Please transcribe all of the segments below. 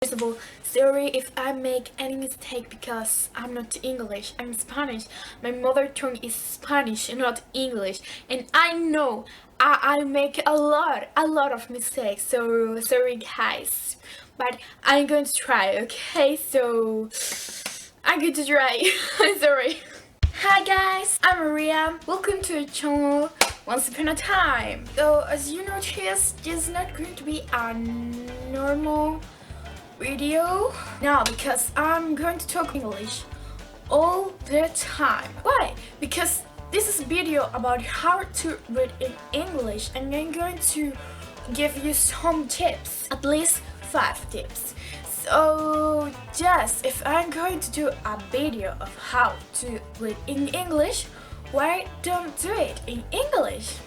First of all, sorry if I make any mistake because I'm not English, I'm Spanish. My mother tongue is Spanish, not English. And I know I make a lot of mistakes, so sorry guys. But I'm going to try, okay? So I'm going to try. I'm sorry. Hi guys, I'm Maria. Welcome to the channel Once Upon a Time. So as you notice, this is not going to be a normal video now because I'm going to talk English all the time. Why? Because this is a video about how to read in English and I'm going to give you some tips, at least 5 tips. So just if I'm going to do a video of how to read in English, why don't do it in English?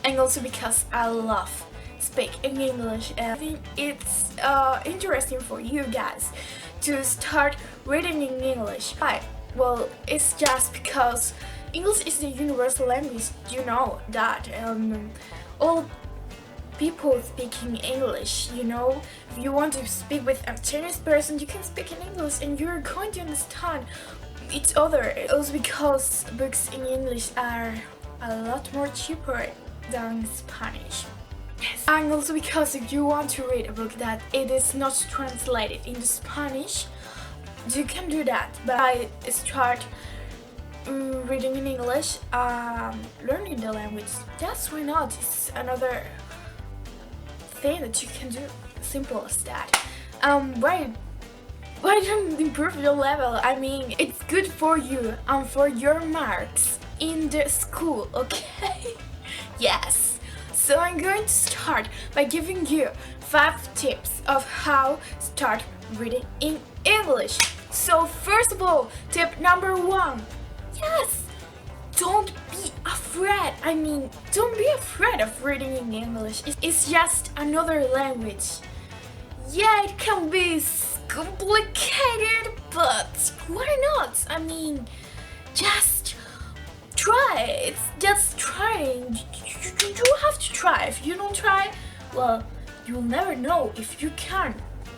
And also because I love speaking English and I think it's interesting for you guys to start reading in English. Why? Well, it's just because English is the universal language, you know that. All people speaking English, you know. If you want to speak with a Chinese person, you can speak in English and you're going to understand each other. Also because books in English are a lot more cheaper than Spanish. Yes. And also because if you want to read a book that it is not translated into Spanish, you can do that. But I start reading in English, learning the language. That's why not. It's another thing that you can do. Simple as that. Why don't improve your level? I mean, it's good for you and for your marks in the school, okay? Yes. So I'm going to start by giving you 5 tips of how to start reading in English. So first of all, tip number 1. Yes. Don't be afraid. I mean, don't be afraid of reading in English. It's just another language. Yeah, it can be complicated, but why not? I mean, just try. It's just trying. You have to try. If you don't try, well, you'll never know if you can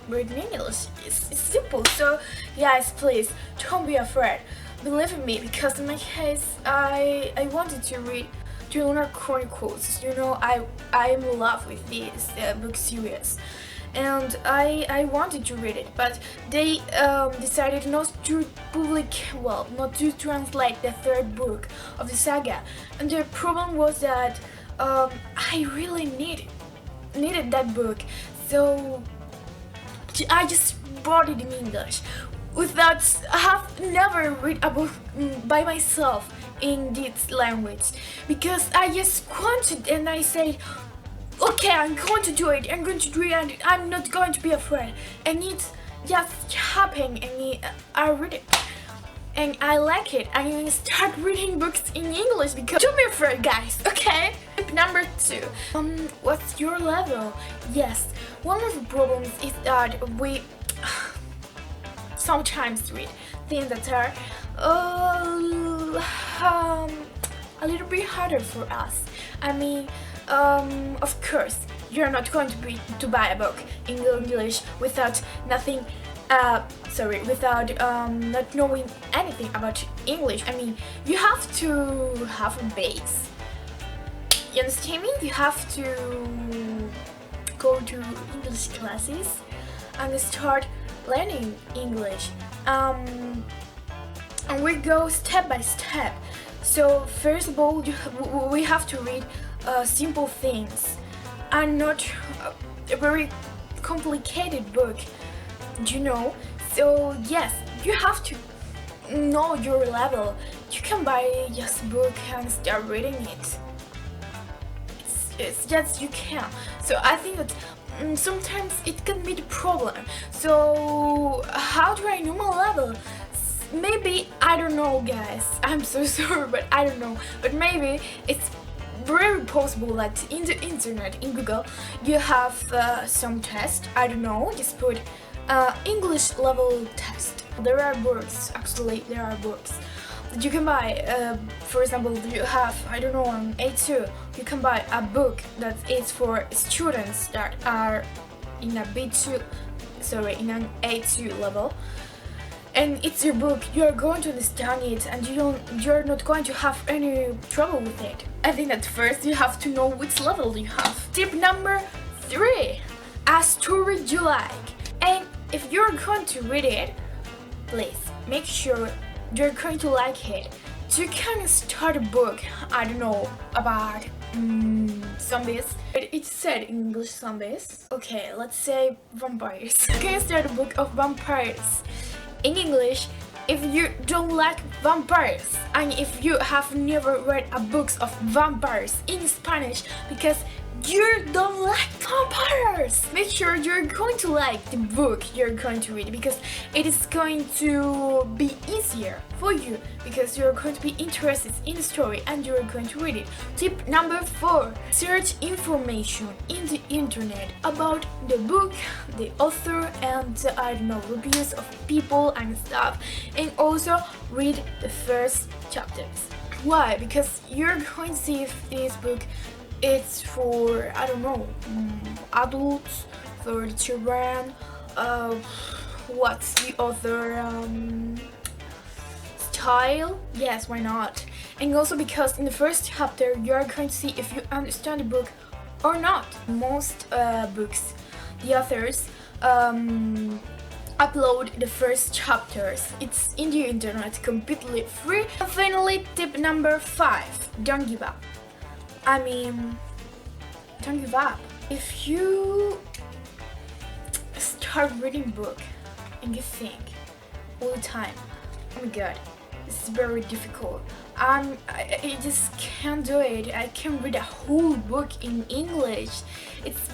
read in English. It's simple. So, guys, please don't be afraid. Believe in me, because in my case, I wanted to read Lunar Chronicles. You know, I am in love with this book series, and I wanted to read it, but they decided not to not to translate the 3rd book of the saga, and the problem was that I really needed that book, so I just bought it in English. Without, I have never read a book by myself in this language because I just wanted and I said, okay, I'm going to do it, I'm going to do it and I'm not going to be afraid. And it just happened and I read it. And I like it. I'm going to start reading books in English because don't be afraid, guys, okay? Tip number 2. What's your level? Yes, one of the problems is that we sometimes read things that are a little bit harder for us. I mean, of course, you're not going to buy a book in English without without not knowing anything about English. I mean, you have to have a base. You understand me? You have to go to English classes and start learning English, and we go step by step. So first of all, we have to read simple things and not a very complicated book, you know. So yes, you have to know your level. You can buy just a book and start reading it. It's just you can. So I think that sometimes it can be the problem. So how do I know my level? Maybe, I don't know, guys, I'm so sorry, but I don't know, but maybe it's very possible that in the internet, in Google, you have some test. I don't know, just put English level test. There are books, actually there are books that you can buy. For example, you have, I don't know, on A2, you can buy a book that is for students that are in a B2 sorry, in an A2 level, and it's your book, you're going to understand it, and you're not going to have any trouble with it. I think at first you have to know which level you have. Tip number 3: a story you like. And if you're going to read it, please make sure you're going to like it. So you can start a book, I don't know, about zombies. It said in English zombies. Okay, let's say vampires. You can start a book of vampires. In English, if you don't like vampires, and if you have never read a book of vampires in Spanish because you don't like vampires, make sure you're going to like the book you're going to read, because it is going to be easier for you because you're going to be interested in the story and you're going to read it. Tip number 4: search information in the internet about the book, the author, and I don't know, reviews of people and stuff, and also read the first chapters. Why? Because you're going to see if this book it's for, I don't know, adults, for the children, what's the other style? Yes, why not? And also because in the first chapter you're going to see if you understand the book or not. Most books, the authors upload the first chapters. It's in the internet, completely free. And finally, tip number 5: don't give up. I mean, don't give up. If you start reading a book and you think all the time, oh my god, this is very difficult. I just can't do it. I can't read a whole book in English. It's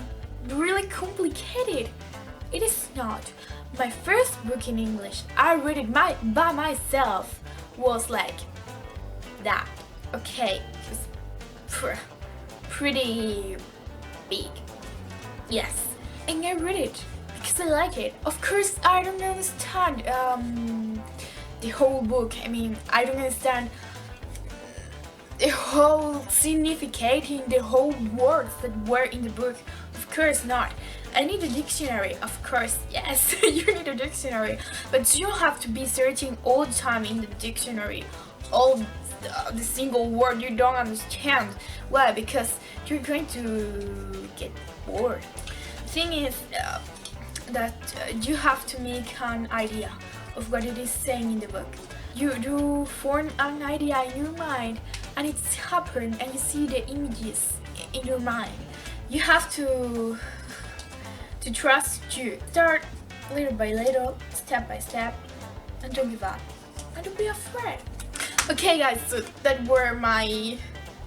really complicated. It is not. My first book in English, I read it by myself, was like that. Okay, it was pretty big, yes, and I read it because I like it. Of course, I don't understand the whole book. I mean, I don't understand the whole significating, the whole words that were in the book. Of course not. I need a dictionary, of course, yes, you need a dictionary, but you don't have to be searching all the time in the dictionary, all the single word you don't understand. Why? Because you're going to get bored. The thing is that you have to make an idea of what it is saying in the book. You do form an idea in your mind, and it's happened, and you see the images in your mind. You have to trust you. Start little by little, step by step, and don't give up. And don't be afraid. Okay guys, so that were my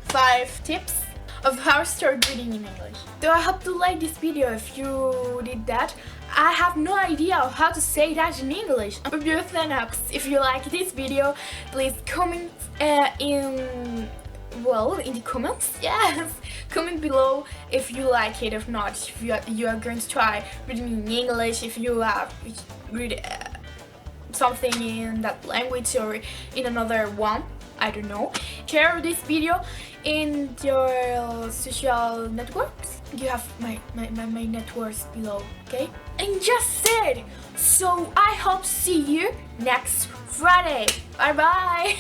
5 tips of how to start reading in English. So I hope you like this video. If you did that, I have no idea of how to say that in English. Put your thumbs up if you like this video. Please comment in the comments, yes. Comment below if you like it or not. If you are going to try reading in English, if you read something in that language or in another one, I don't know. Share this video in your social networks. You have my networks below, okay? And just said, so I hope to see you next Friday. Bye bye.